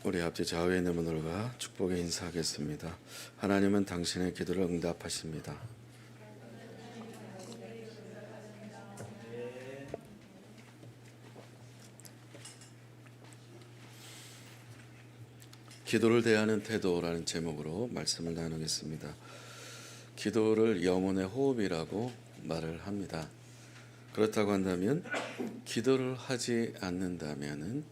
우리 아버지 좌우에 있는 분들과 축복의 인사하겠습니다. 하나님은 당신의 기도를 응답하십니다. 기도를 대하는 태도라는 제목으로 말씀을 나누겠습니다. 기도를 영혼의 호흡이라고 말을 합니다. 그렇다고 한다면 기도를 하지 않는다면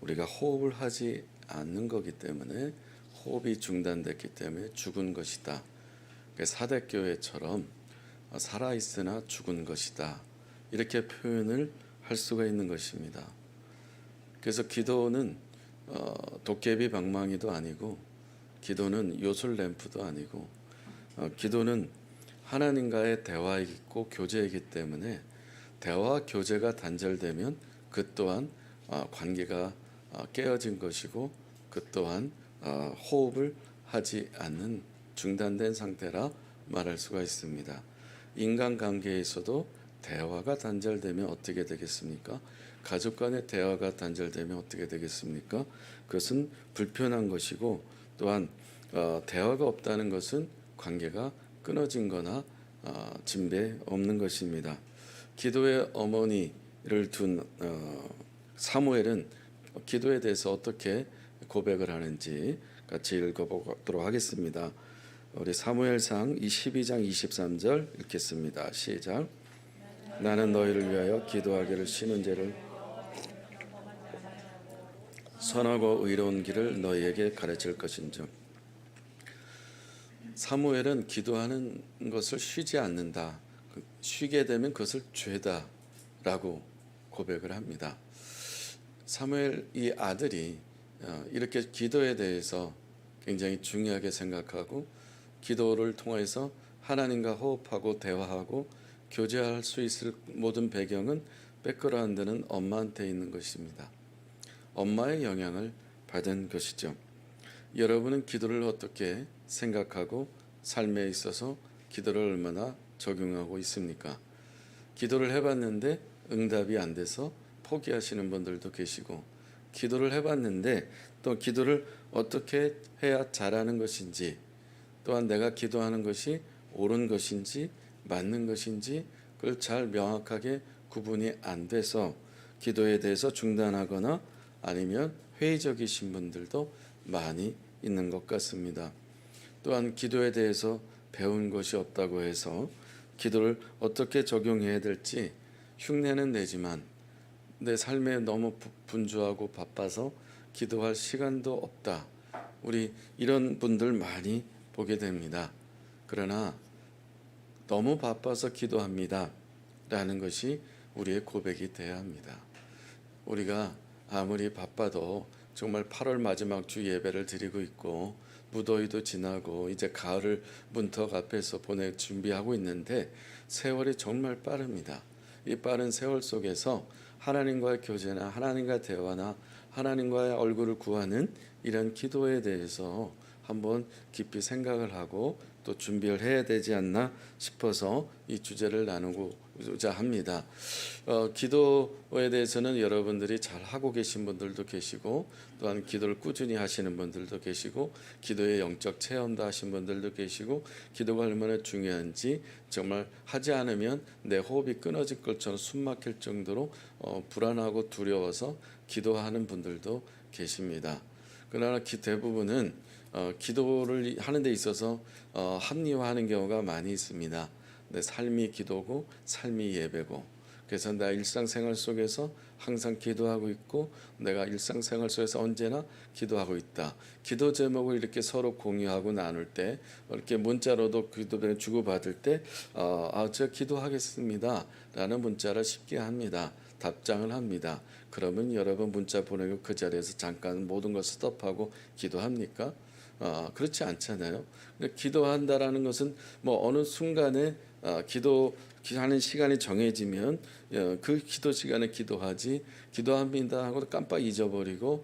우리가 호흡을 하지 않는 거기 때문에 호흡이 중단됐기 때문에 죽은 것이다. 사대교회처럼 살아있으나 죽은 것이다. 이렇게 표현을 할 수가 있는 것입니다. 그래서 기도는 도깨비 방망이도 아니고 기도는 요술 램프도 아니고 기도는 하나님과의 대화이고 교제이기 때문에 대화 교제가 단절되면 그 또한 관계가 깨어진 것이고 그 또한 호흡을 하지 않는 중단된 상태라 말할 수가 있습니다. 인간관계에서도 대화가 단절되면 어떻게 되겠습니까? 가족 간의 대화가 단절되면 어떻게 되겠습니까? 그것은 불편한 것이고 또한 대화가 없다는 것은 관계가 끊어진 거나 진배 없는 것입니다. 기도의 어머니를 둔 사무엘은 기도에 대해서 어떻게 고백을 하는지 같이 읽어보도록 하겠습니다. 우리 사무엘상 12장 23절 읽겠습니다. 시작. 나는 너희를 위하여 기도하기를 쉬는 죄를 선하고 의로운 길을 너희에게 가르칠 것인즉. 사무엘은 기도하는 것을 쉬지 않는다. 쉬게 되면 그것을 죄다라고 고백을 합니다. 사무엘 이 아들이 이렇게 기도에 대해서 굉장히 중요하게 생각하고 기도를 통해서 하나님과 호흡하고 대화하고 교제할 수 있을 모든 배경은 백그라운드는 엄마한테 있는 것입니다. 엄마의 영향을 받은 것이죠. 여러분은 기도를 어떻게 생각하고 삶에 있어서 기도를 얼마나 적용하고 있습니까? 기도를 해봤는데 응답이 안 돼서 포기하시는 분들도 계시고 기도를 해봤는데 또 기도를 어떻게 해야 잘하는 것인지 또한 내가 기도하는 것이 옳은 것인지 맞는 것인지 그걸 잘 명확하게 구분이 안 돼서 기도에 대해서 중단하거나 아니면 회의적이신 분들도 많이 있는 것 같습니다. 또한 기도에 대해서 배운 것이 없다고 해서 기도를 어떻게 적용해야 될지 흉내는 내지만 내 삶에 너무 분주하고 바빠서 기도할 시간도 없다. 우리 이런 분들 많이 보게 됩니다. 그러나 너무 바빠서 기도합니다 라는 것이 우리의 고백이 되어야 합니다. 우리가 아무리 바빠도 정말 8월 마지막 주 예배를 드리고 있고 무더위도 지나고 이제 가을을 문턱 앞에서 보낼 준비하고 있는데 세월이 정말 빠릅니다. 이 빠른 세월 속에서 하나님과의 교제나 하나님과의 대화나 하나님과의 얼굴을 구하는 이런 기도에 대해서 한번 깊이 생각을 하고 또 준비를 해야 되지 않나 싶어서 이 주제를 나누고자 합니다. 기도에 대해서는 여러분들이 잘 하고 계신 분들도 계시고 또한 기도를 꾸준히 하시는 분들도 계시고 기도의 영적 체험도 하신 분들도 계시고 기도가 얼마나 중요한지 정말 하지 않으면 내 호흡이 끊어질 것처럼 숨 막힐 정도로 불안하고 두려워서 기도하는 분들도 계십니다. 그러나 대부분은 기도를 하는 데 있어서 합리화하는 경우가 많이 있습니다. 내 삶이 기도고 삶이 예배고 그래서 나 일상생활 속에서 항상 기도하고 있고 내가 일상생활 속에서 언제나 기도하고 있다. 기도 제목을 이렇게 서로 공유하고 나눌 때 이렇게 문자로도 기도를 주고받을 때 제가 기도하겠습니다 라는 문자를 쉽게 합니다. 답장을 합니다. 그러면 여러분 문자 보내고 그 자리에서 잠깐 모든 걸 스톱하고 기도합니까? 그렇지 않잖아요. 기도한다라는 것은 뭐 어느 순간에 기도하는 시간이 정해지면 그 기도 시간에 기도하지 기도합니다 하고 깜빡 잊어버리고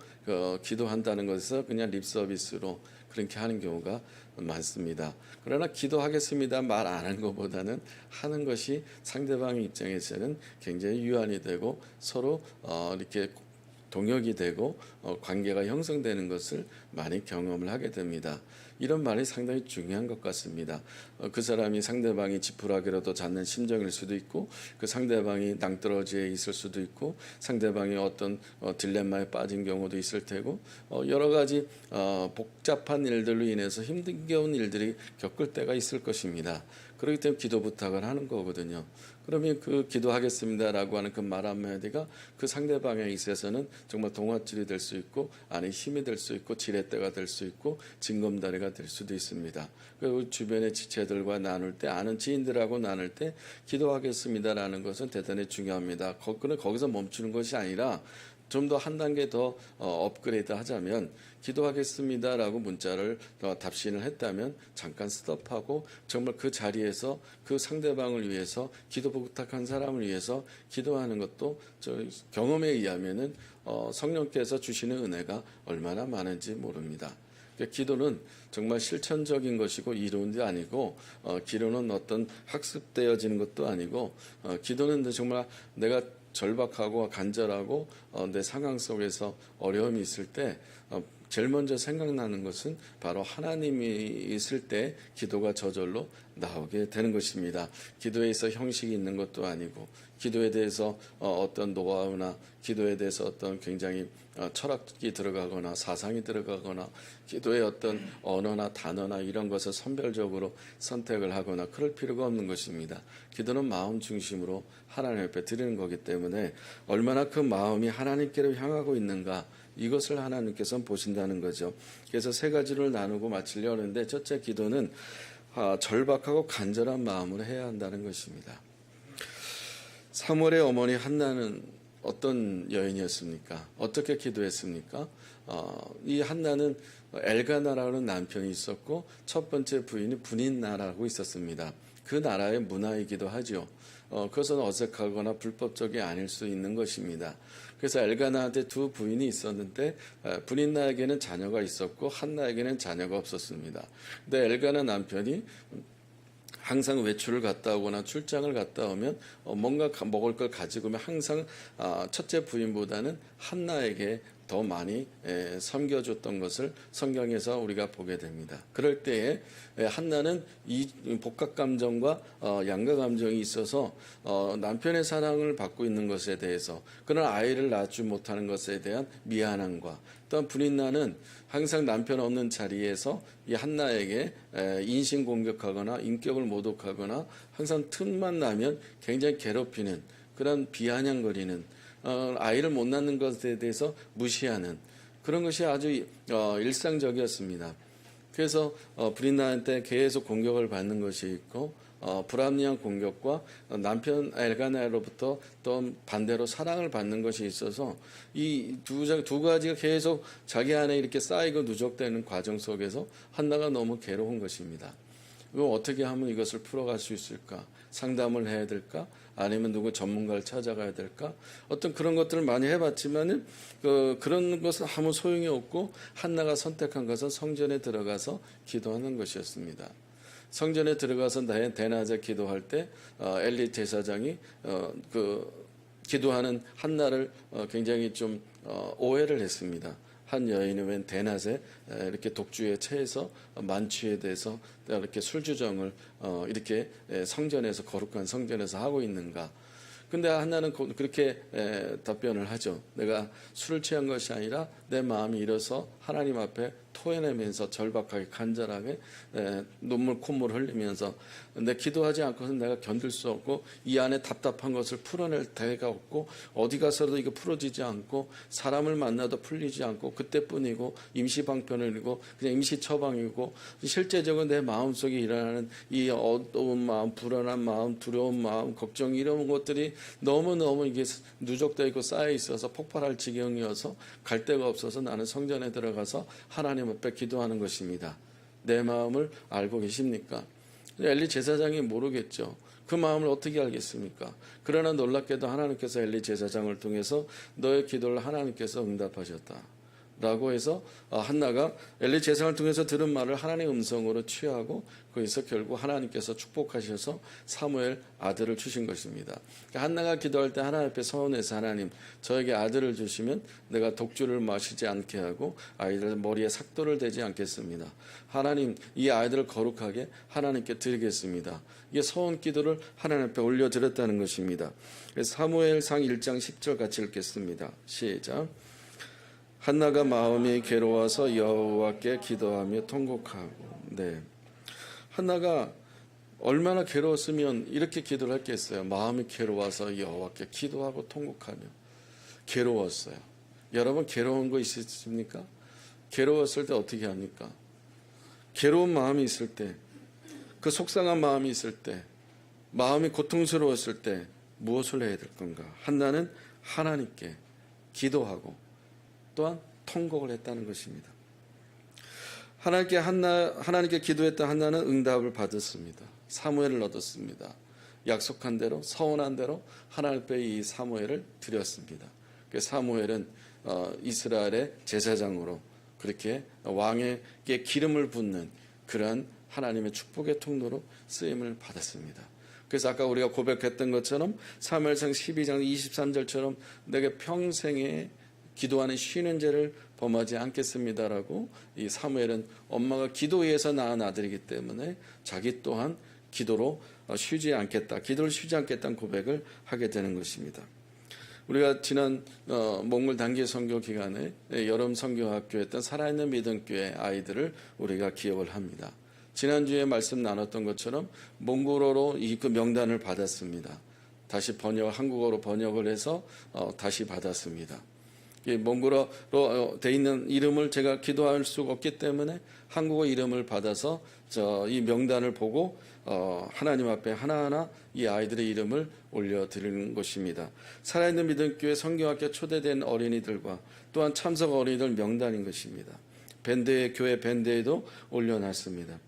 기도한다는 것에서 그냥 립 서비스로 그렇게 하는 경우가 많습니다. 그러나 기도하겠습니다 말 안 하는 것보다는 하는 것이 상대방 입장에서는 굉장히 유한이 되고 서로 이렇게 동역이 되고 관계가 형성되는 것을 많이 경험을 하게 됩니다. 이런 말이 상당히 중요한 것 같습니다. 그 사람이 상대방이 지푸라기라도 잡는 심정일 수도 있고, 그 상대방이 낭떠러지에 있을 수도 있고, 상대방이 어떤 딜레마에 빠진 경우도 있을 테고, 여러 가지 복잡한 일들로 인해서 힘겨운 일들이 겪을 때가 있을 것입니다. 그렇기 때문에 기도 부탁을 하는 거거든요. 그러면 그 기도하겠습니다라고 하는 그 말 한마디가 그 상대방에 있어서는 정말 동화줄이 될 수 있고, 안에 힘이 될 수 있고, 지렛대가 될 수 있고, 징검다리가 될 수도 있습니다. 그리고 주변의 지체들과 나눌 때, 아는 지인들하고 나눌 때 기도하겠습니다라는 것은 대단히 중요합니다. 거기서 멈추는 것이 아니라 좀 더 한 단계 더 업그레이드 하자면, 기도하겠습니다라고 문자를 답신을 했다면 잠깐 스톱하고 정말 그 자리에서 그 상대방을 위해서, 기도 부탁한 사람을 위해서 기도하는 것도 경험에 의하면은 성령께서 주시는 은혜가 얼마나 많은지 모릅니다. 그러니까 기도는 정말 실천적인 것이고 이론도 아니고, 기도는 어떤 학습되어지는 것도 아니고, 기도는 정말 내가 절박하고 간절하고 내 상황 속에서 어려움이 있을 때 제일 먼저 생각나는 것은 바로 하나님이 있을 때 기도가 저절로 나오게 되는 것입니다. 기도에 있어 형식이 있는 것도 아니고, 기도에 대해서 어떤 노하우나 기도에 대해서 어떤 굉장히 철학이 들어가거나 사상이 들어가거나, 기도의 어떤 언어나 단어나 이런 것을 선별적으로 선택을 하거나 그럴 필요가 없는 것입니다. 기도는 마음 중심으로 하나님 앞에 드리는 거기 때문에 얼마나 그 마음이 하나님께로 향하고 있는가, 이것을 하나님께서는 보신다는 거죠. 그래서 세 가지를 나누고 마치려고 하는데, 첫째, 기도는 절박하고 간절한 마음으로 해야 한다는 것입니다. 사무엘의 어머니 한나는 어떤 여인이었습니까? 어떻게 기도했습니까? 이 한나는 엘가나라는 남편이 있었고, 첫 번째 부인이 분인나라고 있었습니다. 그 나라의 문화이기도 하죠. 그것은 어색하거나 불법적이 아닐 수 있는 것입니다. 그래서 엘가나한테 두 부인이 있었는데, 분인나에게는 자녀가 있었고 한나에게는 자녀가 없었습니다. 근데 엘가나 남편이 항상 외출을 갔다 오거나 출장을 갔다 오면 뭔가 먹을 걸 가지고 오면 항상 첫째 부인보다는 한나에게 더 많이 섬겨줬던 것을 성경에서 우리가 보게 됩니다. 그럴 때에 한나는 이 복합 감정과 양가 감정이 있어서 남편의 사랑을 받고 있는 것에 대해서, 그런 아이를 낳지 못하는 것에 대한 미안함과, 또한 분인나는 항상 남편 없는 자리에서 이 한나에게 인신 공격하거나 인격을 모독하거나 항상 틈만 나면 굉장히 괴롭히는, 그런 비아냥거리는, 아이를 못 낳는 것에 대해서 무시하는 그런 것이 아주 일상적이었습니다. 그래서 브린나한테 계속 공격을 받는 것이 있고, 불합리한 공격과 남편 엘가나로부터 또 반대로 사랑을 받는 것이 있어서 이 두 가지가 계속 자기 안에 이렇게 쌓이고 누적되는 과정 속에서 한나가 너무 괴로운 것입니다. 그럼 어떻게 하면 이것을 풀어갈 수 있을까? 상담을 해야 될까? 아니면 누구 전문가를 찾아가야 될까? 어떤 그런 것들을 많이 해봤지만은 그런 것은 아무 소용이 없고, 한나가 선택한 것은 성전에 들어가서 기도하는 것이었습니다. 성전에 들어가서 대낮에 기도할 때 엘리 제사장이 기도하는 한나를 굉장히 좀 오해를 했습니다. 한 여인이 웬 대낮에 이렇게 독주에 체해서 만취에 대해서 이렇게 술주정을 이렇게 성전에서, 거룩한 성전에서 하고 있는가? 근데 한나는 그렇게 답변을 하죠. 내가 술을 취한 것이 아니라 내 마음이 일어서 하나님 앞에 토해내면서 절박하게 간절하게 눈물 콧물 흘리면서, 내 기도하지 않고서는 내가 견딜 수 없고, 이 안에 답답한 것을 풀어낼 데가 없고, 어디 가서도 이거 풀어지지 않고, 사람을 만나도 풀리지 않고, 그때뿐이고 임시방편이고 그냥 임시처방이고, 실제적으로 내 마음속에 일어나는 이 어두운 마음, 불안한 마음, 두려운 마음, 걱정, 이런 것들이 너무너무 이게 누적되어 있고 쌓여 있어서 폭발할 지경이어서 갈 데가 없어서 나는 성전에 들어가서 하나님 앞에 기도하는 것입니다. 내 마음을 알고 계십니까? 엘리 제사장이 모르겠죠. 그 마음을 어떻게 알겠습니까? 그러나 놀랍게도 하나님께서 엘리 제사장을 통해서 너의 기도를 하나님께서 응답하셨다. 라고 해서 한나가 엘리 제사장을 통해서 들은 말을 하나님의 음성으로 취하고 거기서 결국 하나님께서 축복하셔서 사무엘 아들을 주신 것입니다. 그러니까 한나가 기도할 때 하나님 앞에 서원해서 하나님 저에게 아들을 주시면 내가 독주를 마시지 않게 하고 아이들 머리에 삭도를 대지 않겠습니다. 하나님 이 아이들을 거룩하게 하나님께 드리겠습니다. 이게 서원 기도를 하나님 앞에 올려드렸다는 것입니다. 사무엘상 1장 10절 같이 읽겠습니다. 시작. 한나가 마음이 괴로워서 여호와께 기도하며 통곡하고. 네. 한나가 얼마나 괴로웠으면 이렇게 기도를 했겠어요. 마음이 괴로워서 여호와께 기도하고 통곡하며. 괴로웠어요. 여러분 괴로운 거 있으십니까? 괴로웠을 때 어떻게 합니까? 괴로운 마음이 있을 때, 그 속상한 마음이 있을 때, 마음이 고통스러웠을 때 무엇을 해야 될 건가? 한나는 하나님께 기도하고 또한 통곡을 했다는 것입니다. 하나님께 기도했던 한나는 응답을 받았습니다. 사무엘을 얻었습니다. 약속한 대로 서원한 대로 하나님 앞에 이 사무엘을 드렸습니다. 사무엘은 이스라엘의 제사장으로 그렇게 왕에게 기름을 붓는 그러한 하나님의 축복의 통로로 쓰임을 받았습니다. 그래서 아까 우리가 고백했던 것처럼 사무엘상 12장 23절처럼 내게 평생에 기도하는 쉬는 죄를 범하지 않겠습니다라고 이 사무엘은 엄마가 기도해서 낳은 아들이기 때문에 자기 또한 기도로 쉬지 않겠다, 기도를 쉬지 않겠다는 고백을 하게 되는 것입니다. 우리가 지난 몽골 단기 선교 기간에 여름 선교학교였던 살아있는 믿음교회 아이들을 우리가 기억을 합니다. 지난주에 말씀 나눴던 것처럼 몽골어로 그 명단을 받았습니다. 다시 한국어로 번역을 해서 다시 받았습니다. 몽골어로 돼 있는 이름을 제가 기도할 수가 없기 때문에 한국어 이름을 받아서 이 명단을 보고 하나님 앞에 하나하나 이 아이들의 이름을 올려드리는 것입니다. 살아있는 믿음교회 선교학교 초대된 어린이들과 또한 참석 어린이들 명단인 것입니다. 교회 밴드에도 올려놨습니다.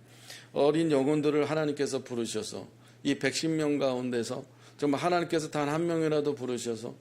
어린 영혼들을 하나님께서 부르셔서 이 110명 가운데서 정말 하나님께서 단 한 명이라도 부르셔서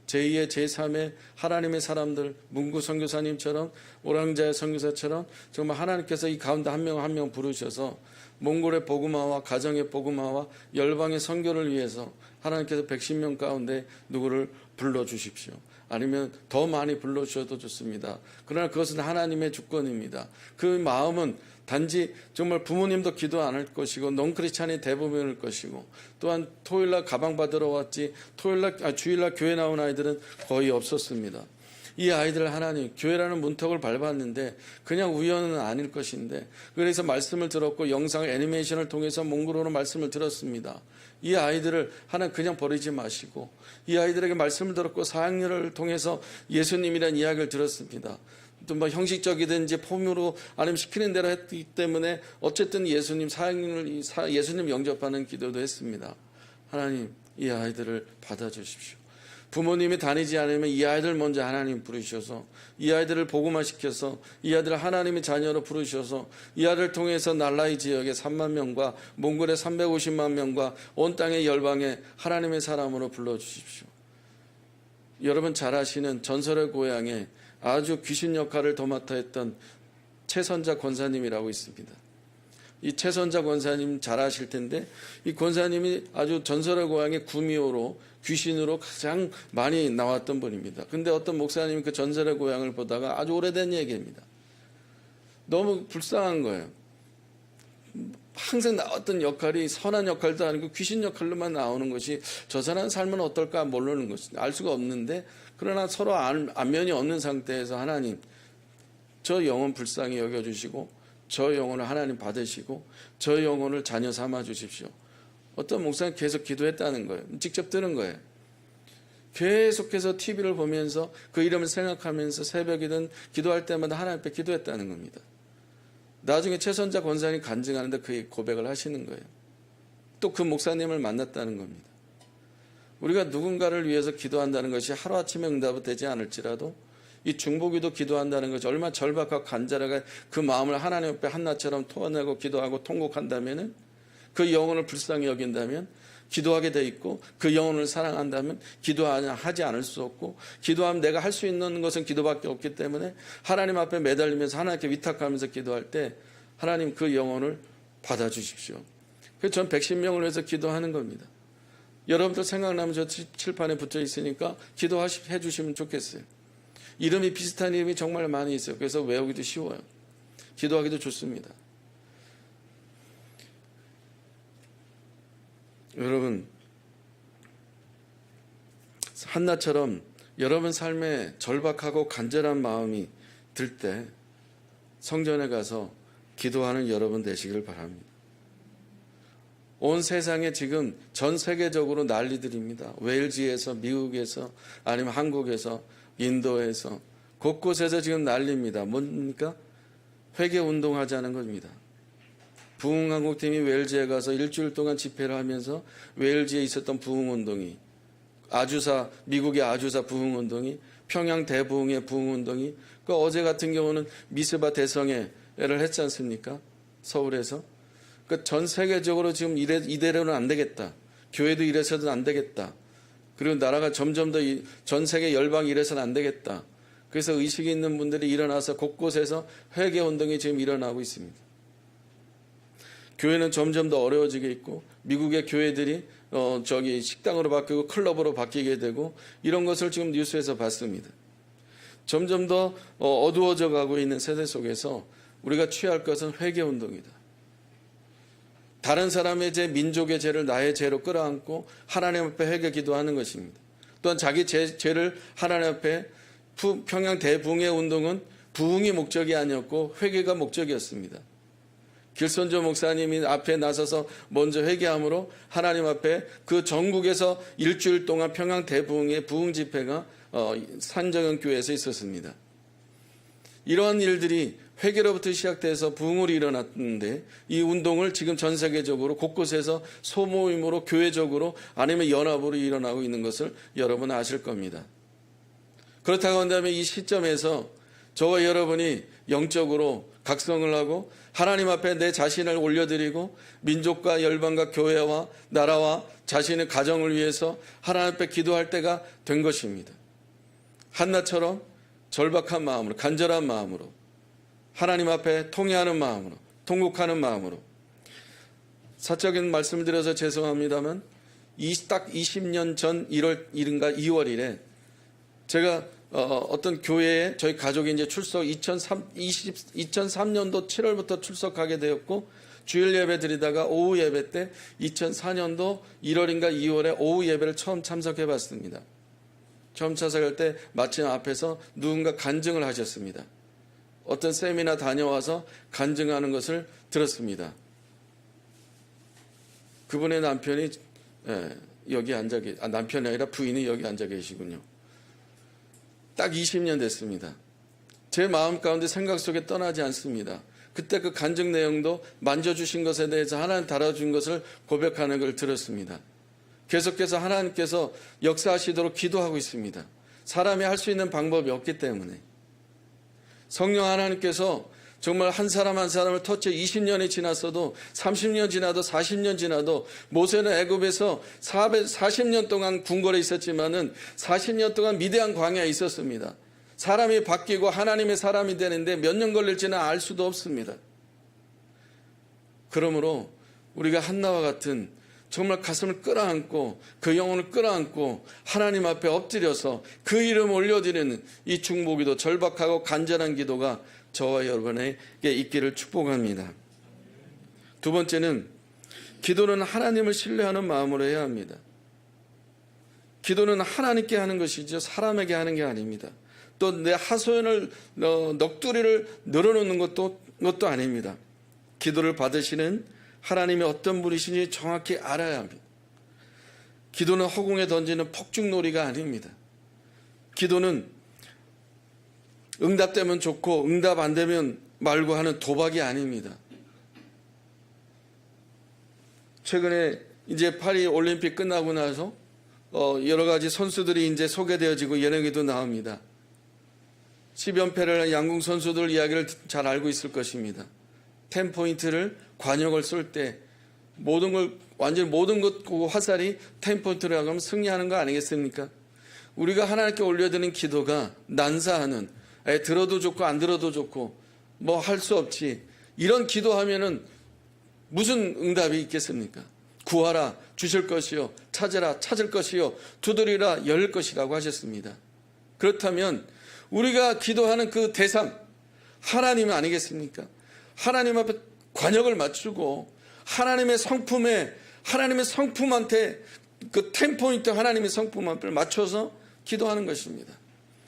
제2의 제3의 하나님의 사람들, 문구 선교사님처럼 오랑자의 선교사처럼 정말 하나님께서 이 가운데 한 명 한 명 부르셔서 몽골의 복음화와 가정의 복음화와 열방의 선교를 위해서 하나님께서 110명 가운데 누구를 불러주십시오. 아니면 더 많이 불러주셔도 좋습니다. 그러나 그것은 하나님의 주권입니다. 그 마음은 단지 정말 부모님도 기도 안 할 것이고 넌크리스찬이 대부분일 것이고 또한 토요일날 가방 받으러 왔지 주일날 교회 나온 아이들은 거의 없었습니다. 이 아이들 하나님 교회라는 문턱을 밟았는데 그냥 우연은 아닐 것인데 그래서 말씀을 들었고 영상 애니메이션을 통해서 몽골어로 말씀을 들었습니다. 이 아이들을 하나님 그냥 버리지 마시고 이 아이들에게 말씀을 들었고 4학년을 통해서 예수님이라는 이야기를 들었습니다. 또 뭐 형식적이든지 폼으로 아니면 시키는 대로 했기 때문에 어쨌든 예수님 영접하는 기도도 했습니다. 하나님 이 아이들을 받아주십시오. 부모님이 다니지 않으면 이 아이들 먼저 하나님 부르셔서 이 아이들을 복음화시켜서 이 아이들을 하나님의 자녀로 부르셔서 이 아이들을 통해서 날라이 지역에 3만 명과 몽골의 350만 명과 온 땅의 열방에 하나님의 사람으로 불러주십시오. 여러분 잘 아시는 전설의 고향에 아주 귀신 역할을 도맡아 했던 최선자 권사님이라고 있습니다. 이 최선자 권사님 잘 아실 텐데 이 권사님이 아주 전설의 고향의 구미호로 귀신으로 가장 많이 나왔던 분입니다. 근데 어떤 목사님이 그 전설의 고향을 보다가 아주 오래된 얘기입니다. 너무 불쌍한 거예요. 항상 나왔던 역할이 선한 역할도 아니고 귀신 역할로만 나오는 것이 저 사람 삶은 어떨까 모르는 것이 알 수가 없는데 그러나 서로 안면이 없는 상태에서 하나님 저 영혼 불쌍히 여겨주시고 저 영혼을 하나님 받으시고 저 영혼을 자녀 삼아 주십시오. 어떤 목사님 계속 기도했다는 거예요. 직접 들은 거예요. 계속해서 TV를 보면서 그 이름을 생각하면서 새벽이든 기도할 때마다 하나님 앞에 기도했다는 겁니다. 나중에 최선자 권사님이 간증하는데 그 고백을 하시는 거예요. 또 그 목사님을 만났다는 겁니다. 우리가 누군가를 위해서 기도한다는 것이 하루아침에 응답이 되지 않을지라도 이 중보기도 기도한다는 것이 얼마나 절박하고 간절하게 그 마음을 하나님 앞에 한나처럼 토해내고 기도하고 통곡한다면 그 영혼을 불쌍히 여긴다면 기도하게 돼 있고 그 영혼을 사랑한다면 기도하지 않을 수 없고 기도하면 내가 할 수 있는 것은 기도밖에 없기 때문에 하나님 앞에 매달리면서 하나님께 위탁하면서 기도할 때 하나님 그 영혼을 받아주십시오. 그래서 전 110명을 위해서 기도하는 겁니다. 여러분들 생각나면 저 칠판에 붙어 있으니까 기도해 주시면 좋겠어요. 이름이 비슷한 이름이 정말 많이 있어요. 그래서 외우기도 쉬워요. 기도하기도 좋습니다. 여러분, 한나처럼 여러분 삶에 절박하고 간절한 마음이 들 때 성전에 가서 기도하는 여러분 되시길 바랍니다. 온 세상에 지금 전 세계적으로 난리들입니다. 웨일즈에서, 미국에서, 아니면 한국에서, 인도에서 곳곳에서 지금 난리입니다. 뭡니까? 회개 운동하자는 겁니다. 부흥한국팀이 웨일즈에 가서 일주일 동안 집회를 하면서 웨일즈에 있었던 부흥운동이 미국의 아주사 부흥운동이 평양 대부흥의 부흥운동이 어제 같은 경우는 미스바 대성회를 했지 않습니까? 서울에서. 전 세계적으로 지금 이대로는 안 되겠다. 교회도 이래서는 안 되겠다. 그리고 나라가 점점 더 전 세계 열방이 이래서는 안 되겠다. 그래서 의식이 있는 분들이 일어나서 곳곳에서 회개 운동이 지금 일어나고 있습니다. 교회는 점점 더 어려워지게 있고 미국의 교회들이 식당으로 바뀌고 클럽으로 바뀌게 되고 이런 것을 지금 뉴스에서 봤습니다. 점점 더 어두워져 가고 있는 세대 속에서 우리가 취할 것은 회개 운동이다. 다른 사람의 죄, 민족의 죄를 나의 죄로 끌어안고 하나님 앞에 회개 기도하는 것입니다. 또한 자기 죄를 하나님 앞에 평양 대부흥의 운동은 부흥이 목적이 아니었고 회개가 목적이었습니다. 길선조 목사님이 앞에 나서서 먼저 회개함으로 하나님 앞에 그 전국에서 일주일 동안 평양 대부흥의 부흥 집회가 산정현 교회에서 있었습니다. 이러한 일들이 회개로부터 시작돼서 부흥으로 일어났는데 이 운동을 지금 전 세계적으로 곳곳에서 소모임으로 교회적으로 아니면 연합으로 일어나고 있는 것을 여러분 아실 겁니다. 그렇다고 한다면 이 시점에서 저와 여러분이 영적으로 각성을 하고 하나님 앞에 내 자신을 올려드리고 민족과 열방과 교회와 나라와 자신의 가정을 위해서 하나님 앞에 기도할 때가 된 것입니다. 한나처럼 절박한 마음으로 간절한 마음으로 하나님 앞에 통회하는 마음으로 통곡하는 마음으로 사적인 말씀을 드려서 죄송합니다만 딱 20년 전 1월 1일인가 2월 1일에 제가 어떤 교회에 저희 가족이 이제 2003년도 7월부터 출석하게 되었고 주일 예배 드리다가 오후 예배 때 2004년도 1월인가 2월에 오후 예배를 처음 참석해 봤습니다. 처음 참석할 때 마침 앞에서 누군가 간증을 하셨습니다. 어떤 세미나 다녀와서 간증하는 것을 들었습니다. 그분의 남편이 여기 남편이 아니라 부인이 여기 앉아 계시군요. 딱 20년 됐습니다. 제 마음 가운데 생각 속에 떠나지 않습니다. 그때 그 간증 내용도 만져주신 것에 대해서 하나님 달아준 것을 고백하는 걸 들었습니다. 계속해서 하나님께서 역사하시도록 기도하고 있습니다. 사람이 할 수 있는 방법이 없기 때문에 성령 하나님께서 정말 한 사람 한 사람을 터쳐 20년이 지났어도 30년 지나도 40년 지나도 모세는 애굽에서 40년 동안 궁궐에 있었지만은 40년 동안 미대한 광야에 있었습니다. 사람이 바뀌고 하나님의 사람이 되는데 몇 년 걸릴지는 알 수도 없습니다. 그러므로 우리가 한나와 같은 정말 가슴을 끌어안고 그 영혼을 끌어안고 하나님 앞에 엎드려서 그 이름 올려드리는 이 중보기도 절박하고 간절한 기도가 저와 여러분에게 있기를 축복합니다. 두 번째는 기도는 하나님을 신뢰하는 마음으로 해야 합니다. 기도는 하나님께 하는 것이죠. 사람에게 하는 게 아닙니다. 또 내 하소연을 넋두리를 늘어놓는 것도 아닙니다. 기도를 받으시는 하나님이 어떤 분이신지 정확히 알아야 합니다. 기도는 허공에 던지는 폭죽놀이가 아닙니다. 기도는 응답되면 좋고 응답 안 되면 말고 하는 도박이 아닙니다. 최근에 이제 파리 올림픽 끝나고 나서 여러 가지 선수들이 이제 소개되어지고 예능에도 나옵니다. 10연패를 한 양궁 선수들 이야기를 잘 알고 있을 것입니다. 10포인트를 관역을 쏠 때 모든 걸 완전히 모든 것 화살이 10포인트로 하면 승리하는 거 아니겠습니까? 우리가 하나님께 올려드리는 기도가 난사하는, 들어도 좋고 안 들어도 좋고 뭐 할 수 없지, 이런 기도하면은 무슨 응답이 있겠습니까? 구하라 주실 것이요, 찾으라 찾을 것이요, 두드리라 열릴 것이라고 하셨습니다. 그렇다면 우리가 기도하는 그 대상, 하나님 아니겠습니까? 하나님 앞에 관역을 맞추고 하나님의 성품한테 그 10포인트 하나님의 성품 앞을 맞춰서 기도하는 것입니다.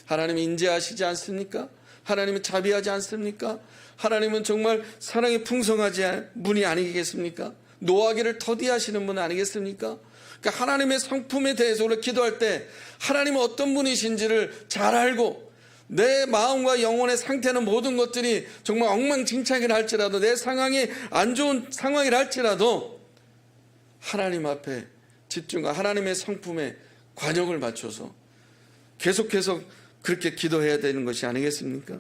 하나님이 인자하시지 않습니까? 하나님은 자비하지 않습니까? 하나님은 정말 사랑이 풍성하지 분이 아니겠습니까? 노하기를 더디하시는 분 아니겠습니까? 그러니까 하나님의 성품에 대해서 우리가 기도할 때 하나님은 어떤 분이신지를 잘 알고, 내 마음과 영혼의 상태는 모든 것들이 정말 엉망진창이라 할지라도, 내 상황이 안 좋은 상황이라 할지라도 하나님 앞에 집중과 하나님의 성품에 관역을 맞춰서 계속해서 그렇게 기도해야 되는 것이 아니겠습니까?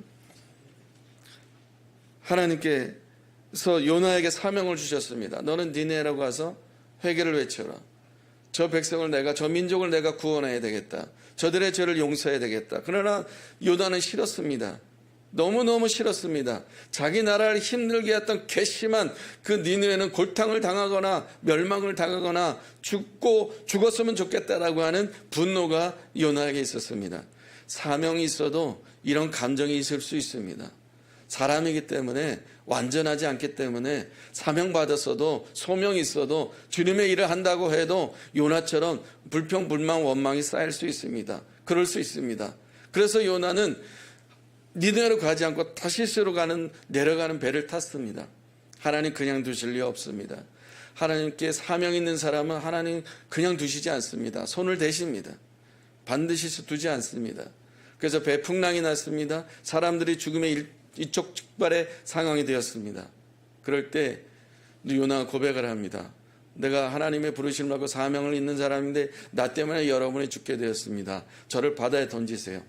하나님께서 요나에게 사명을 주셨습니다. 너는 니네라고 가서 회개를 외쳐라. 저 백성을 저 민족을 내가 구원해야 되겠다. 저들의 죄를 용서해야 되겠다. 그러나 요나는 싫었습니다. 너무너무 싫었습니다. 자기 나라를 힘들게 했던 괘씸한 그 니느웨는 골탕을 당하거나 멸망을 당하거나 죽었으면 좋겠다라고 하는 분노가 요나에게 있었습니다. 사명이 있어도 이런 감정이 있을 수 있습니다. 사람이기 때문에, 완전하지 않기 때문에 사명받았어도, 소명이 있어도, 주님의 일을 한다고 해도 요나처럼 불평, 불만, 원망이 쌓일 수 있습니다. 그럴 수 있습니다. 그래서 요나는 니느웨로 가지 않고 타시스로 내려가는 배를 탔습니다. 하나님 그냥 두실 리 없습니다. 하나님께 사명 있는 사람은 하나님 그냥 두시지 않습니다. 손을 대십니다. 반드시 두지 않습니다. 그래서 배풍랑이 났습니다. 사람들이 죽음의 이쪽직발의 상황이 되었습니다. 그럴 때 요나가 고백을 합니다. 내가 하나님의 부르심을 받고 사명을 있는 사람인데 나 때문에 여러분이 죽게 되었습니다. 저를 바다에 던지세요.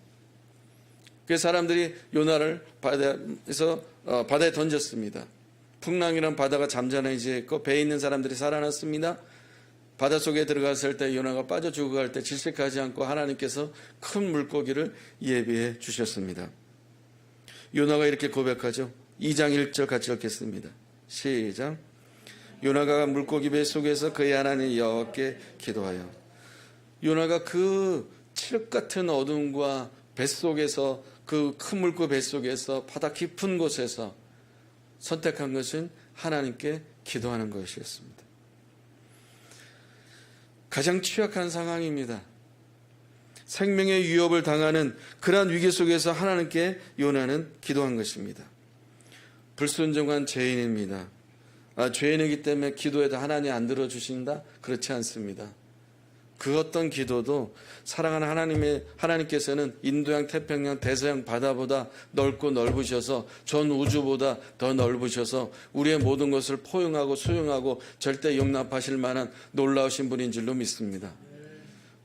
그 사람들이 요나를 바다에 던졌습니다. 풍랑이란 바다가 잠잠해지고 배에 있는 사람들이 살아났습니다. 바닷속에 들어갔을 때 요나가 빠져 죽어갈 때 질색하지 않고 하나님께서 큰 물고기를 예비해 주셨습니다. 요나가 이렇게 고백하죠. 2장 1절 같이 읽겠습니다. 시작. 요나가 물고기 뱃속에서 그의 하나님 여호와께 기도하여. 요나가 그 칠흑 같은 어둠과 뱃속에서, 그 큰 물고기 뱃속에서, 바다 깊은 곳에서 선택한 것은 하나님께 기도하는 것이었습니다. 가장 취약한 상황입니다. 생명의 위협을 당하는 그러한 위기 속에서 하나님께 요나는 기도한 것입니다. 불순종한 죄인입니다. 죄인이기 때문에 기도해도 하나님 안 들어주신다? 그렇지 않습니다. 그 어떤 기도도 사랑하는 하나님께서는 인도양, 태평양, 대서양 바다보다 넓고 넓으셔서, 전 우주보다 더 넓으셔서 우리의 모든 것을 포용하고 수용하고 절대 용납하실 만한 놀라우신 분인 줄로 믿습니다.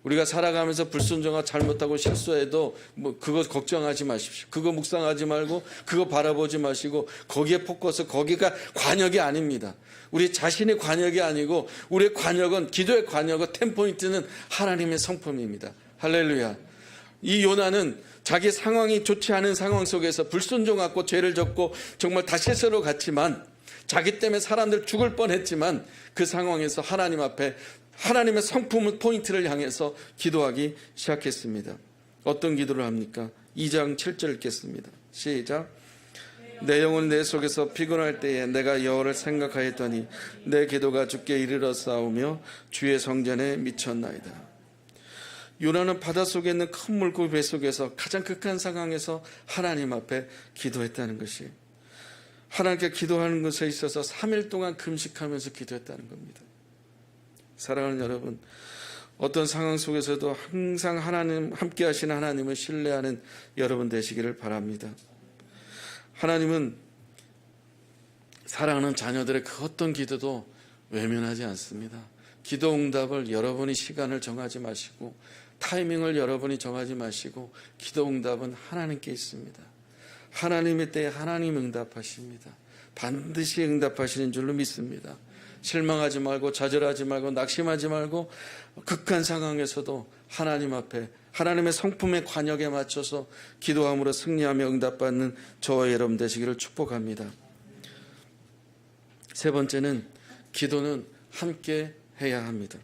우리가 살아가면서 불순종하고 잘못하고 실수해도 그거 걱정하지 마십시오. 그거 묵상하지 말고 그거 바라보지 마시고 거기에 포커스, 거기가 관역이 아닙니다. 우리 자신의 관역이 아니고 우리의 관역은, 기도의 관역은 10포인트는 하나님의 성품입니다. 할렐루야. 이 요나는 자기 상황이 좋지 않은 상황 속에서 불순종하고 죄를 졌고 정말 다시스로 갔지만, 자기 때문에 사람들 죽을 뻔했지만 그 상황에서 하나님 앞에 하나님의 성품 포인트를 향해서 기도하기 시작했습니다. 어떤 기도를 합니까? 2장 7절 읽겠습니다. 시작. 내 영혼 내 속에서 피곤할 때에 내가 여호와를 생각하였더니 내 기도가 주께 이르러 싸우며 주의 성전에 미쳤나이다. 요나는 바닷속에 있는 큰 물고기 뱃속에서 가장 극한 상황에서 하나님 앞에 기도했다는 것이, 하나님께 기도하는 것에 있어서 3일 동안 금식하면서 기도했다는 겁니다. 사랑하는 여러분, 어떤 상황 속에서도 항상 함께 하시는 하나님을 신뢰하는 여러분 되시기를 바랍니다. 하나님은 사랑하는 자녀들의 그 어떤 기도도 외면하지 않습니다. 기도 응답을 여러분이 시간을 정하지 마시고, 타이밍을 여러분이 정하지 마시고, 기도 응답은 하나님께 있습니다. 하나님의 때에 하나님 응답하십니다. 반드시 응답하시는 줄로 믿습니다. 실망하지 말고 좌절하지 말고 낙심하지 말고 극한 상황에서도 하나님 앞에 하나님의 성품의 관역에 맞춰서 기도함으로 승리하며 응답받는 저와 여러분 되시기를 축복합니다. 세 번째는 기도는 함께 해야 합니다.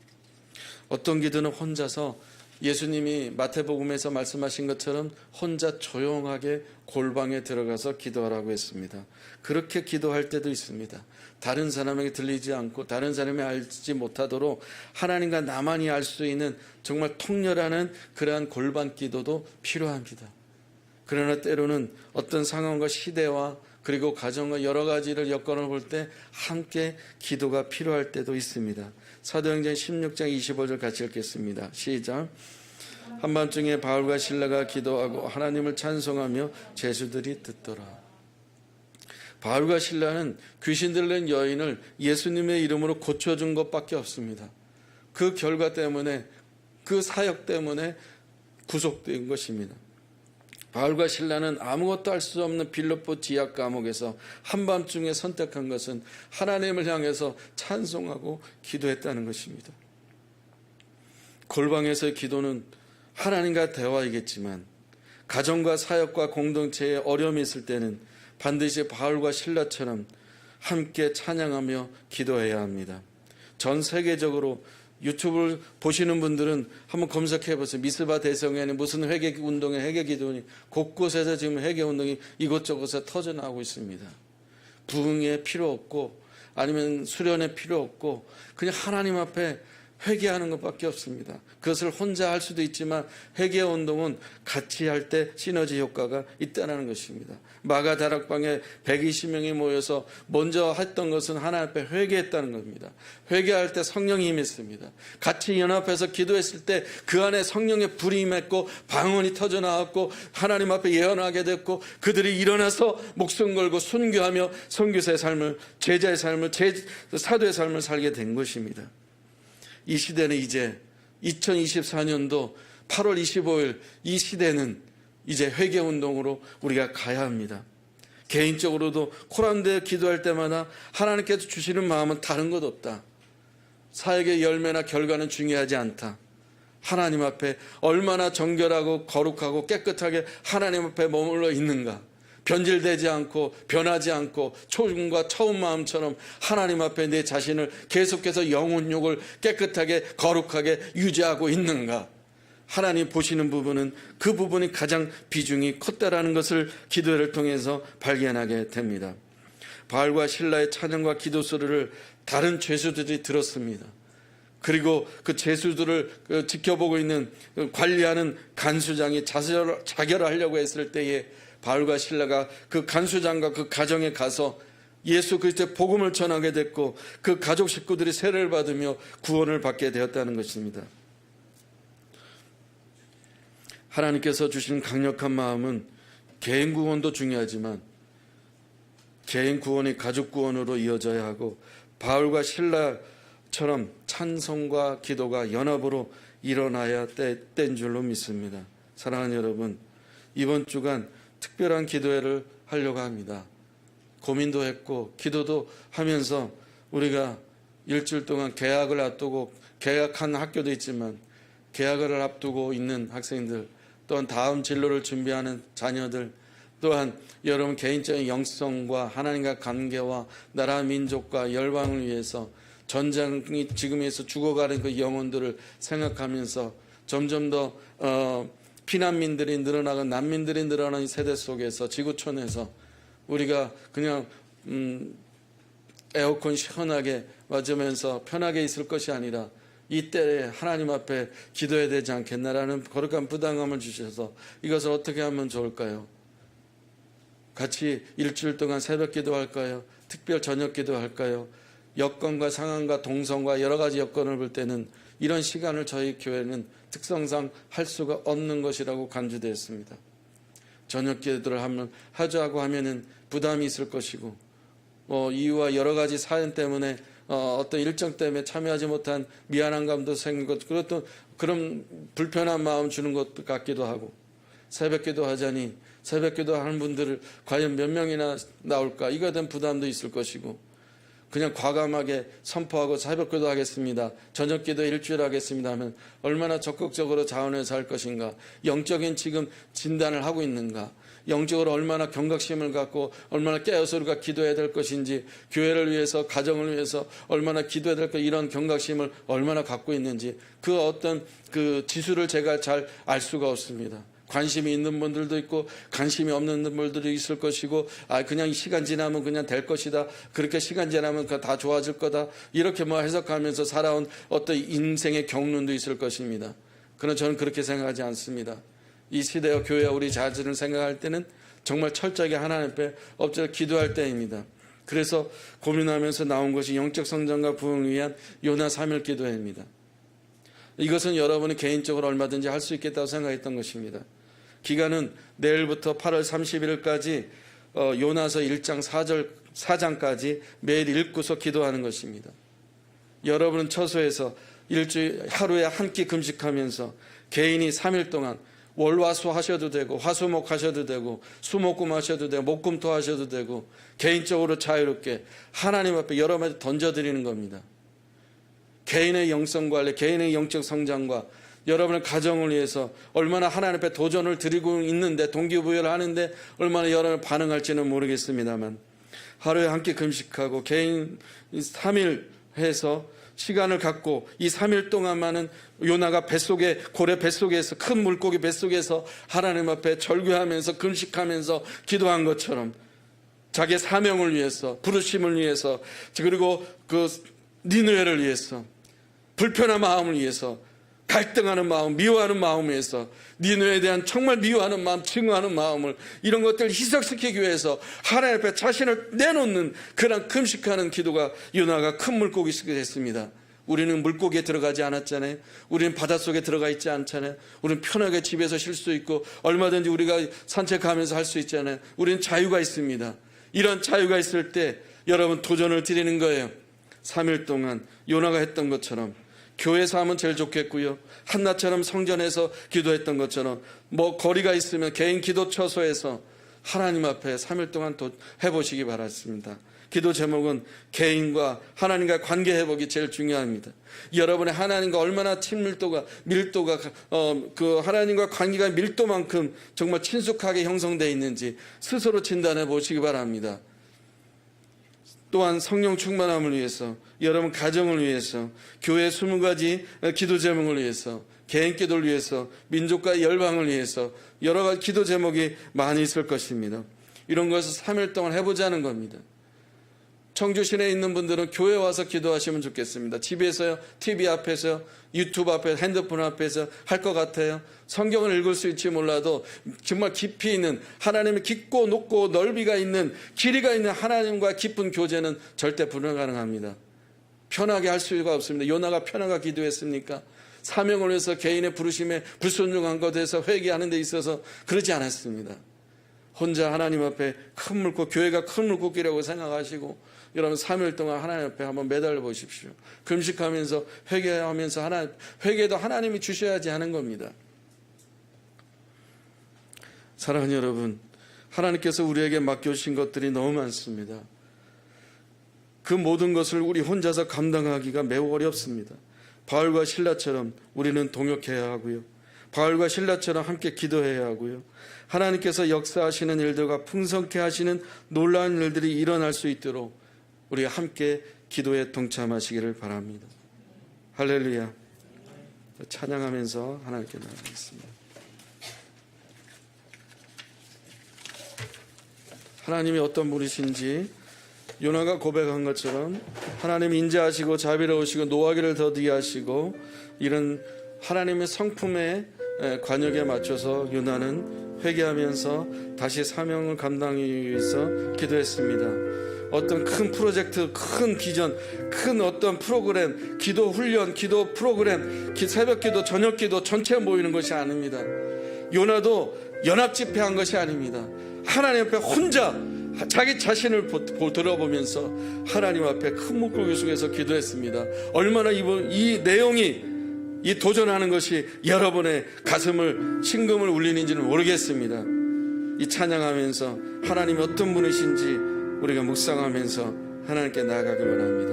어떤 기도는 혼자서 예수님이 마태복음에서 말씀하신 것처럼 혼자 조용하게 골방에 들어가서 기도하라고 했습니다. 그렇게 기도할 때도 있습니다. 다른 사람에게 들리지 않고 다른 사람이 알지 못하도록 하나님과 나만이 알 수 있는 정말 통렬하는 그러한 골방 기도도 필요합니다. 그러나 때로는 어떤 상황과 시대와 그리고 가정과 여러 가지를 여건을 볼 때 함께 기도가 필요할 때도 있습니다. 사도행전 16장 25절 같이 읽겠습니다. 시작. 한밤중에 바울과 실라가 기도하고 하나님을 찬송하며 죄수들이 듣더라. 바울과 실라는 귀신들 낸 여인을 예수님의 이름으로 고쳐준 것밖에 없습니다. 그 결과 때문에 그 사역 때문에 구속된 것입니다. 바울과 실라는 아무것도 할 수 없는 빌립보 지하 감옥에서 한밤중에 선택한 것은 하나님을 향해서 찬송하고 기도했다는 것입니다. 골방에서의 기도는 하나님과 대화이겠지만 가정과 사역과 공동체에 어려움이 있을 때는 반드시 바울과 실라처럼 함께 찬양하며 기도해야 합니다. 전 세계적으로 유튜브를 보시는 분들은 한번 검색해 보세요. 미스바 대성회는 무슨 회개운동에 회개기도니 곳곳에서 지금 회개운동이 이곳저곳에 터져나오고 있습니다. 부흥에 필요 없고 아니면 수련에 필요 없고 그냥 하나님 앞에 회개하는 것밖에 없습니다. 그것을 혼자 할 수도 있지만 회개운동은 같이 할 때 시너지 효과가 있다는 것입니다. 마가 다락방에 120명이 모여서 먼저 했던 것은 하나님 앞에 회개했다는 겁니다. 회개할 때 성령이 임했습니다. 같이 연합해서 기도했을 때 그 안에 성령의 불이 임했고 방언이 터져나왔고 하나님 앞에 예언하게 됐고 그들이 일어나서 목숨 걸고 순교하며 선교사의 삶을 제자의 삶을 사도의 삶을 살게 된 것입니다. 이 시대는 이제 2024년도 8월 25일 이 시대는 이제 회개운동으로 우리가 가야 합니다. 개인적으로도 코란데 기도할 때마다 하나님께서 주시는 마음은 다른 것 없다. 사역의 열매나 결과는 중요하지 않다. 하나님 앞에 얼마나 정결하고 거룩하고 깨끗하게 하나님 앞에 머물러 있는가. 변질되지 않고 변하지 않고 초음과 처음 마음처럼 하나님 앞에 내 자신을 계속해서 영혼욕을 깨끗하게 거룩하게 유지하고 있는가. 하나님 보시는 부분은 그 부분이 가장 비중이 컸다라는 것을 기도를 통해서 발견하게 됩니다. 바울과 실라의 찬양과 기도 소리를 다른 죄수들이 들었습니다. 그리고 그 죄수들을 지켜보고 있는 관리하는 간수장이 자결하려고 했을 때에 바울과 실라가 그 간수장과 그 가정에 가서 예수 그리스도의 복음을 전하게 됐고 그 가족 식구들이 세례를 받으며 구원을 받게 되었다는 것입니다. 하나님께서 주신 강력한 마음은 개인 구원도 중요하지만 개인 구원이 가족 구원으로 이어져야 하고 바울과 실라처럼 찬송과 기도가 연합으로 일어나야 된 줄로 믿습니다. 사랑하는 여러분, 이번 주간 특별한 기도회를 하려고 합니다. 고민도 했고 기도도 하면서 우리가 일주일 동안 개학을 앞두고 개학한 학교도 있지만 개학을 앞두고 있는 학생들 또한 다음 진로를 준비하는 자녀들 또한 여러분 개인적인 영성과 하나님과 관계와 나라 민족과 열방을 위해서 전장이 지금에서 죽어가는 그 영혼들을 생각하면서 점점 더 피난민들이 늘어나고 난민들이 늘어나는 세대 속에서 지구촌에서 우리가 그냥 에어컨 시원하게 맞으면서 편하게 있을 것이 아니라 이때에 하나님 앞에 기도해야 되지 않겠나라는 거룩한 부담감을 주셔서 이것을 어떻게 하면 좋을까요? 같이 일주일 동안 새벽 기도할까요? 특별 저녁 기도할까요? 여건과 상황과 동성과 여러 가지 여건을 볼 때는 이런 시간을 저희 교회는 특성상 할 수가 없는 것이라고 간주되었습니다. 저녁 기도를 하자고 하면은 부담이 있을 것이고 이유와 여러 가지 사연 때문에 어떤 일정 때문에 참여하지 못한 미안한 감도 생긴 것 그런 불편한 마음 주는 것 같기도 하고 새벽 기도 하자니 새벽 기도 하는 분들을 과연 몇 명이나 나올까 이거에 대한 부담도 있을 것이고 그냥 과감하게 선포하고 새벽기도 하겠습니다, 저녁기도 일주일 하겠습니다 하면 얼마나 적극적으로 자원해서 할 것인가, 영적인 지금 진단을 하고 있는가, 영적으로 얼마나 경각심을 갖고 얼마나 깨어서 우리가 기도해야 될 것인지, 교회를 위해서 가정을 위해서 얼마나 기도해야 될 것, 이런 경각심을 얼마나 갖고 있는지, 그 어떤 그 지수를 제가 잘 알 수가 없습니다. 관심이 있는 분들도 있고 관심이 없는 분들도 있을 것이고, 그냥 시간 지나면 그냥 될 것이다, 그렇게 시간 지나면 다 좋아질 거다, 이렇게 해석하면서 살아온 어떤 인생의 경륜도 있을 것입니다. 그러나 저는 그렇게 생각하지 않습니다. 이 시대와 교회와 우리 자신을 생각할 때는 정말 철저하게 하나님 앞에 엎드려 기도할 때입니다. 그래서 고민하면서 나온 것이 영적 성장과 부흥을 위한 요나 3일 기도회입니다. 이것은 여러분이 개인적으로 얼마든지 할 수 있겠다고 생각했던 것입니다. 기간은 내일부터 8월 31일까지 요나서 1장 4장까지 매일 읽고서 기도하는 것입니다. 여러분은 처소에서 일주일 하루에 한 끼 금식하면서 개인이 3일 동안 월화수 하셔도 되고 화수목 하셔도 되고 수목금 하셔도 되고 목금토 하셔도 되고 개인적으로 자유롭게 하나님 앞에 여러분한테 던져드리는 겁니다. 개인의 영성 관리, 개인의 영적 성장과 여러분의 가정을 위해서 얼마나 하나님 앞에 도전을 드리고 있는데, 동기부여를 하는데 얼마나 여러분 반응할지는 모르겠습니다만, 하루에 한 끼 금식하고 개인 3일 해서 시간을 갖고 이 3일 동안만은 요나가 뱃속에, 고래 뱃속에서, 큰 물고기 뱃속에서 하나님 앞에 절규하면서 금식하면서 기도한 것처럼 자기의 사명을 위해서, 부르심을 위해서, 그리고 그 니느웨를 위해서, 불편한 마음을 위해서, 갈등하는 마음, 미워하는 마음을 위해서, 니느웨에 대한 정말 미워하는 마음, 증오하는 마음을, 이런 것들을 희석시키기 위해서 하나님 앞에 자신을 내놓는 그런 금식하는 기도가 요나가 큰 물고기 속에 됐습니다. 우리는 물고기에 들어가지 않았잖아요. 우리는 바닷속에 들어가 있지 않잖아요. 우리는 편하게 집에서 쉴 수 있고 얼마든지 우리가 산책하면서 할 수 있잖아요. 우리는 자유가 있습니다. 이런 자유가 있을 때 여러분 도전을 드리는 거예요. 3일 동안 요나가 했던 것처럼 교회에서 하면 제일 좋겠고요. 한나처럼 성전에서 기도했던 것처럼 거리가 있으면 개인 기도 처소에서 하나님 앞에 3일 동안 해보시기 바랍니다. 기도 제목은 개인과 하나님과 관계 회복이 제일 중요합니다. 여러분의 하나님과 얼마나 친밀도가, 밀도가, 그 하나님과 관계가 밀도만큼 정말 친숙하게 형성되어 있는지 스스로 진단해 보시기 바랍니다. 또한 성령 충만함을 위해서, 여러분 가정을 위해서, 교회 20가지 기도 제목을 위해서, 개인 기도를 위해서, 민족과 열방을 위해서 여러 가지 기도 제목이 많이 있을 것입니다. 이런 것을 3일 동안 해보자는 겁니다. 청주 시내에 있는 분들은 교회 와서 기도하시면 좋겠습니다. 집에서요, TV 앞에서요, 유튜브 앞에서, 핸드폰 앞에서 할 것 같아요. 성경을 읽을 수 있지 몰라도 정말 깊이 있는, 하나님의 깊고 높고 넓이가 있는, 길이가 있는 하나님과 깊은 교제는 절대 불가능합니다. 편하게 할 수가 없습니다. 요나가 편하게 기도했습니까? 사명을 위해서 개인의 부르심에 불순종한 것에 대해서 회개하는 데 있어서 그러지 않았습니다. 혼자 하나님 앞에 큰 물고기, 교회가 큰 물고기라고 생각하시고 여러분 3일 동안 하나님 앞에 한번 매달려 보십시오. 금식하면서 회개하면서 회개도 하나님이 주셔야지 하는 겁니다. 사랑하는 여러분, 하나님께서 우리에게 맡겨주신 것들이 너무 많습니다. 그 모든 것을 우리 혼자서 감당하기가 매우 어렵습니다. 바울과 실라처럼 우리는 동역해야 하고요. 바울과 실라처럼 함께 기도해야 하고요. 하나님께서 역사하시는 일들과 풍성케 하시는 놀라운 일들이 일어날 수 있도록 우리가 함께 기도에 동참하시기를 바랍니다. 할렐루야. 찬양하면서 하나님께 나아가겠습니다. 하나님이 어떤 분이신지 요나가 고백한 것처럼 하나님이 인자하시고 자비로우시고 노하기를 더디게 하시고, 이런 하나님의 성품의 관역에 맞춰서 요나는 회개하면서 다시 사명을 감당하기 위해서 기도했습니다. 어떤 큰 프로젝트, 큰 비전, 큰 어떤 프로그램, 기도 훈련, 기도 프로그램, 새벽 기도, 저녁 기도 전체 모이는 것이 아닙니다. 요나도 연합 집회한 것이 아닙니다. 하나님 앞에 혼자 자기 자신을 돌아보면서 하나님 앞에 큰 물고기 속에서 기도했습니다. 얼마나 이 내용이, 이 도전하는 것이 여러분의 가슴을, 심금을 울리는지는 모르겠습니다. 이 찬양하면서 하나님이 어떤 분이신지 우리가 묵상하면서 하나님께 나아가길 원합니다.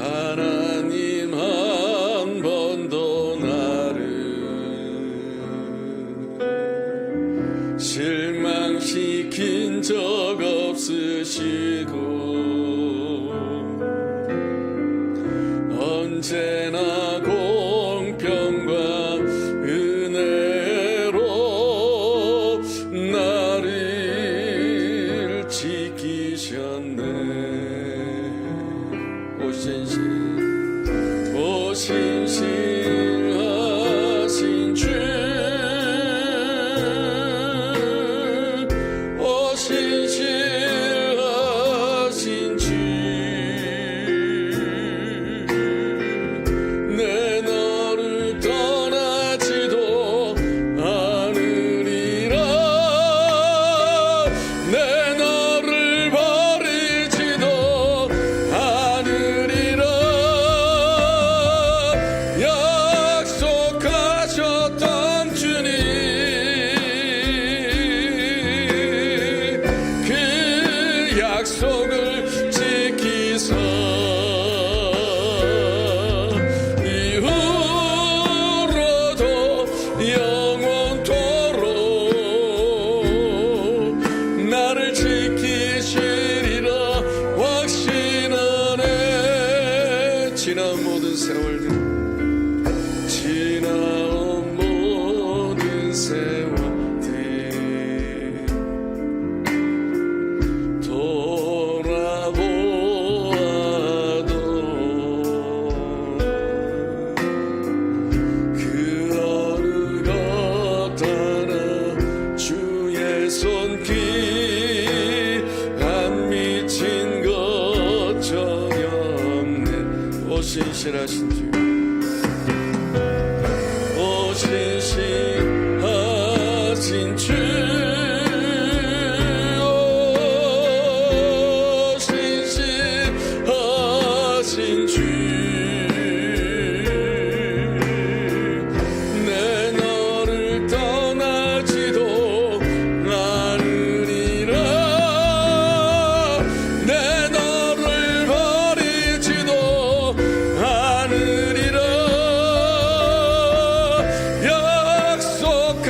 하나님 한 번도 나를 실망시킨 적 없으시고 언제나 공평과 은혜로 나를 지키셨네. 신실하신 주, 신실하신 주, 내 너를 떠나지도 않으리라. 내 너를 버리지도 않으리라. 약속하셨던 주님, 그 약속을 지키사 이후로도 영원토록 나를 지키시리라 확신하네. 지나온 모든 세월들, 지나온 모든 세월들 돌아보아도 그 어느 것 하나 주의 손길 안 미친 것 전혀 없네. 오 신실하신 주, 오 신실하신 주, 오 신실하신 주, 내 너를 떠나지도 않으리라. 내 너를 버리지도 않으리라.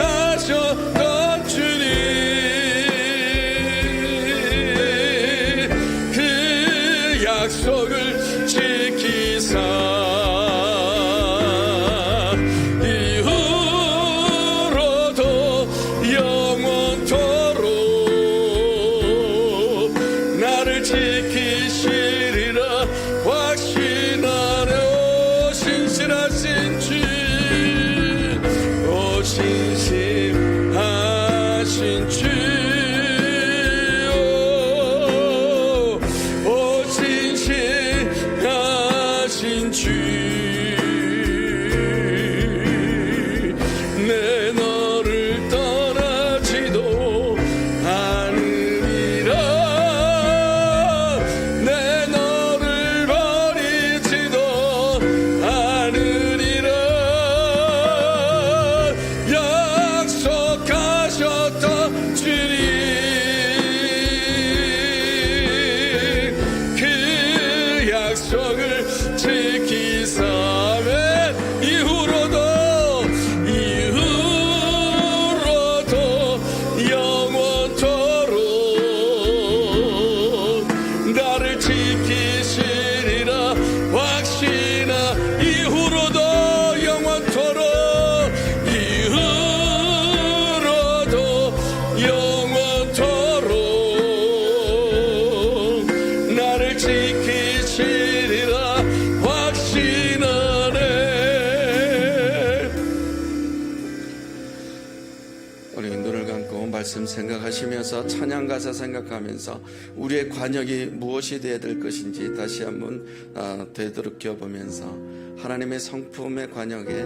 약속하셨던 주님, 그 약속을 지키사 이후로도 영원토록 나를 지키시리라 확신하네. 오 신실하신 주, 오 신실하신 주, 오 신실하신 주, 내 너를 떠나지도 않으리라. 내 너를 버리지도 않으리라. 약속하셨던 주님, 그 약속을 지키사 이후로도 영원토록 나를 지키시리라 확신하. 이후로도 영원토록, 이후로도 영원토록 나를 지키시리라 확신하네. 우리 눈을 감고 말씀 생각하시면서 찬양 가사 생각하면서 우리의 관역이 무엇이 되어야 될 것인지 다시 한번 되돌이켜 보면서 하나님의 성품의 관역에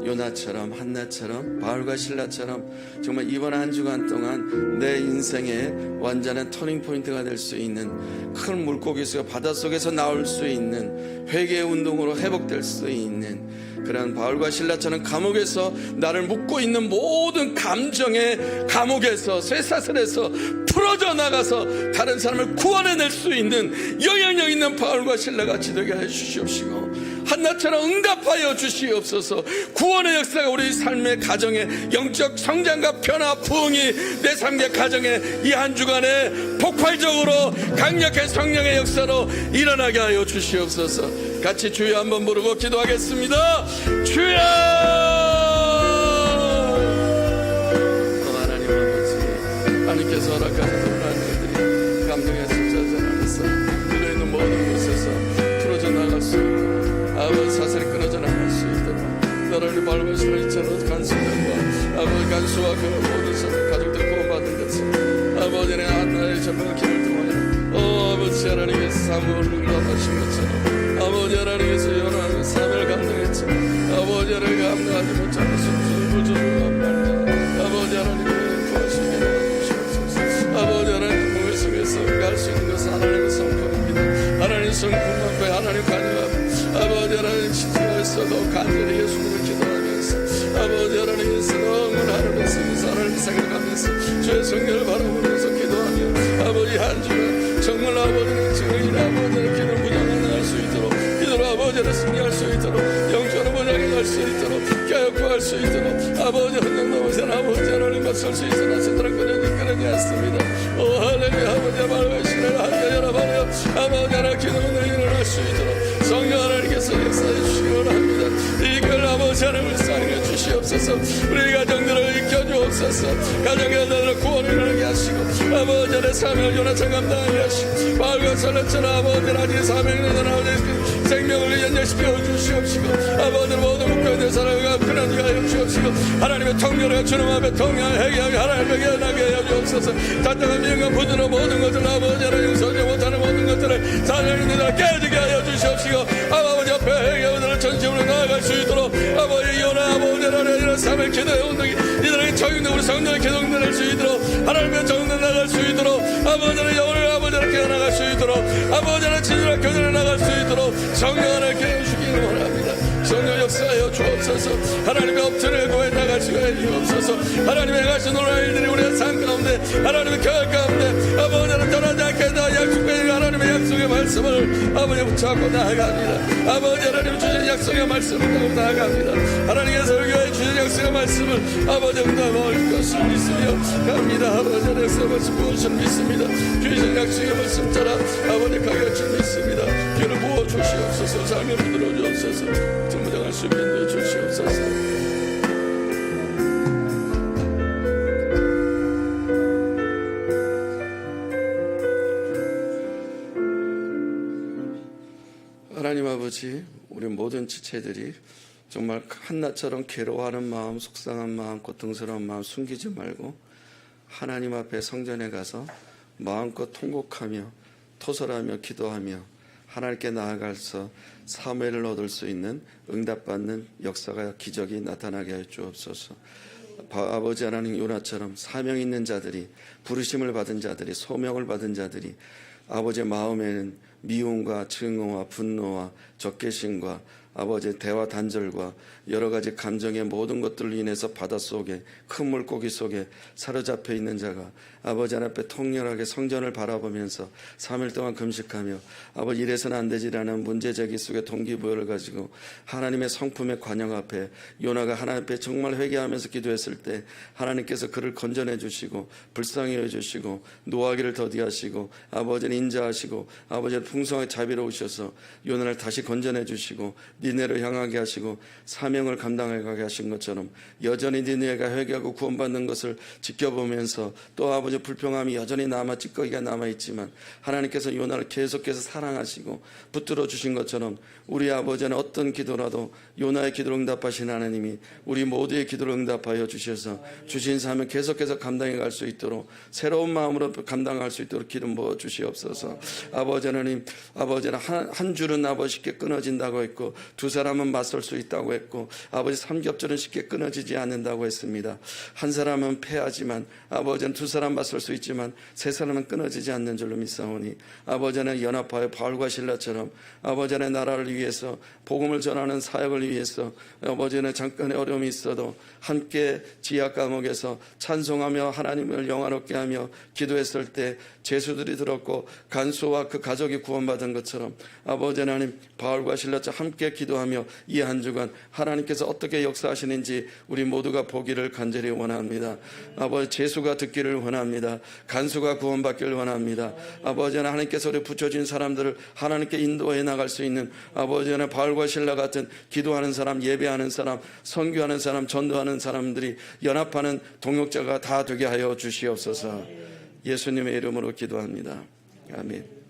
요나처럼 한나처럼 바울과 실라처럼 정말 이번 한 주간 동안 내 인생의 완전한 터닝포인트가 될 수 있는 큰 물고기 속에 바닷속에서 나올 수 있는 회개의 운동으로 회복될 수 있는 그런 바울과 실라처럼 감옥에서 나를 묶고 있는 모든 감정의 감옥에서 쇠사슬에서 풀어져 나가서 다른 사람을 구원해낼 수 있는 영향력 있는 바울과 실라같이 되게 해 주시옵시고 한나처럼 응답하여 주시옵소서. 구원의 역사가 우리 삶의 가정에 영적 성장과 변화 부흥이 내 삶의 가정에 이 한 주간에 폭발적으로 강력한 성령의 역사로 일어나게 하여 주시옵소서. 같이 주여 한번 부르고 기도하겠습니다. 주여! 하나님 아버지, 하나님께서 허락하신 놀라운 일들이 감동의 숫자들 안에서 들어있는 모든 곳에서 풀어져 나갈 수 있도록 아버지 사슬이 끊어져 나갈 수 있도록 너를 밟으시는 이처럼 간수들과 아버지 간수와 그 모든 가족들 구원받은 것을 아버지의 한나의 전부의 길을 통하여 아버지 하나님께서 사무를 응답하신 것처럼 아버지 하나님께서 연하는 삶을 감당했지만 아버지 하나님 감당하지 못하는 순수를 조종한 말들 아버지 하나님의 구하시기를 도와주시옵소서. 아버지 하나님 공의 속에서 갈 수 있는 것은 하나님의 성품입니다. 하나님 성품 앞에 하나님 관여하고 아버지 하나님 집중해서도 간절히 예수님을 기도하면서 아버지 하나님께서 너무나 하나님의 성에서 하나님의 생각하면서 주의 성령을 바라보면서 기도하며 아버지 한 주는 정말 아버지는 증인 아버지의 기도 무장해 나갈 수 있도록 기도로 아버지를 승리할 수 있도록 영적으로 무장해 갈 수 있도록 교육할 수 있도록 아버지 흔든 넘어선 아버지 하나님과 설 수 있어 나서도록 끊어지 않습니다. 오 할렐루야. 아버지의 말과 신을 하게 열어버려 아버지 하나 기도는 일어날 수 있도록 성령 하나님께서 역사해 주시기 원합니다. 이걸 아버지 하나님을 사랑해 주시옵소서. 우리 가정들을 익혀주옵소서. 가정의 아들을 구원을 일어나게 하시고 아버지 하나님의 사명을 요나처럼 감당하게 하시고 바울과 설레처럼 아버지 하나님의 사명을 아버지 생명을 연결시켜 주시옵시고 아버지 모든 목표된 사람과 그런지가 하여 주옵시고 하나님의 통렬하게 주님 앞에 통렬하게 해결하게 하나님에게 연하게 하여 주옵소서. 답답한 미움과 부드러운 모든 것을 아버지 하나님 용서하지 못하는 모든 것들을 사랑입니다. 깨지게 하여 주시옵시고 아버지 앞에 회개원들을 전심으로 나아갈 수 있도록 아버지 요나 아버지 하나님 이런 삶의 기도의 운동이 이들에게 적용된 우리 성령의 기도될 수 있도록 하나님의 정령 나갈 수 있도록 아버지는 영혼을 아버지를 깨어나갈 수 있도록 아버지는 진리와 교제를 나갈 수 있도록 성령 하나님께 해주시기를 원합니다. 성령 역사하여 주옵소서. 하나님의 엎드려 구해 나갈 수가 있옵소서. 하나님의 가신 놀라운 일들이 우리의 삶 가운데 하나님의 교회 가운데 아버지는 떠나지 않게 다 약속된 하나님의 약속의 말씀을 아버지 붙잡고 나아갑니다. 아버지 하나님 주신 약속의 말씀을 따고 나아갑니다. 하나님께서 설교해 주신 약속의 말씀을 아버지 응답할 것을 믿으며 갑니다. 아버지 하나님 약속의 말씀 무엇을 믿습니다. 주신 약속의 말씀 따라 아버지 가격을 믿습니다. 귀를 부어 주시옵소서. 삶을 부들어 주옵소서. 정무장할 수 있게 해 주시옵소서. 하나님 아버지, 우리 모든 지체들이 정말 한나처럼 괴로워하는 마음, 속상한 마음, 고통스러운 마음 숨기지 말고 하나님 앞에 성전에 가서 마음껏 통곡하며 토설하며 기도하며 하나님께 나아가서 사무엘을 얻을 수 있는 응답받는 역사가 기적이 나타나게 해 주옵소서. 아버지 하나님 요나처럼 사명 있는 자들이 부르심을 받은 자들이 소명을 받은 자들이 아버지의 마음에는 미움과 증오와 분노와 적개심과 아버지의 대화 단절과 여러 가지 감정의 모든 것들로 인해서 바닷속에 큰 물고기 속에 사로잡혀 있는 자가 아버지 하나님 앞에 통렬하게 성전을 바라보면서 3일 동안 금식하며 아버지 이래서는 안 되지라는 문제제기 속에 동기부여를 가지고 하나님의 성품의 관영 앞에 요나가 하나님 앞에 정말 회개하면서 기도했을 때 하나님께서 그를 건져내 주시고 불쌍히 여주시고 노하기를 더디하시고 아버지는 인자하시고 아버지는 풍성하게 자비로우셔서 요나를 다시 건져내 주시고 니네로 향하게 하시고 사명을 감당하게 하신 것처럼 여전히 니네가 회개하고 구원받는 것을 지켜보면서 또 아버지 불평함이 여전히 찌꺼기가 남아있지만 하나님께서 요나를 계속해서 사랑하시고 붙들어 주신 것처럼 우리 아버지는 어떤 기도라도 요나의 기도를 응답하신 하나님이 우리 모두의 기도를 응답하여 주셔서 주신 사명 계속해서 감당해 갈 수 있도록 새로운 마음으로 감당할 수 있도록 기름 부어 주시옵소서. 아버지 하나님, 아버지는 한 줄은 아버지께 끊어진다고 했고 두 사람은 맞설 수 있다고 했고 아버지 삼겹살은 쉽게 끊어지지 않는다고 했습니다. 한 사람은 패하지만 아버지는 두 사람 맞설 수 있지만 세 사람은 끊어지지 않는 줄로 믿사오니 아버지는 연합하여 바울과 실라처럼 아버지의 나라를 위해서 복음을 전하는 사역을 위해서 아버지는 잠깐의 어려움이 있어도 함께 지하 감옥에서 찬송하며 하나님을 영화롭게 하며 기도했을 때 제수들이 들었고 간수와 그 가족이 구원받은 것처럼 아버지 하나님 바울과 실라처럼 함께 기도하며 이 한 주간 하나님께서 어떻게 역사하시는지 우리 모두가 보기를 간절히 원합니다. 아버지 제수가 듣기를 원합니다. 간수가 구원받기를 원합니다. 아버지 하나님께서 우리 붙여진 사람들을 하나님께 인도해 나갈 수 있는 아버지 하나님 바울과 실라 같은 기도하는 사람, 예배하는 사람, 선교하는 사람, 전도하는 사람들이 연합하는 동역자가 다 되게 하여 주시옵소서. 예수님의 이름으로 기도합니다. 아멘.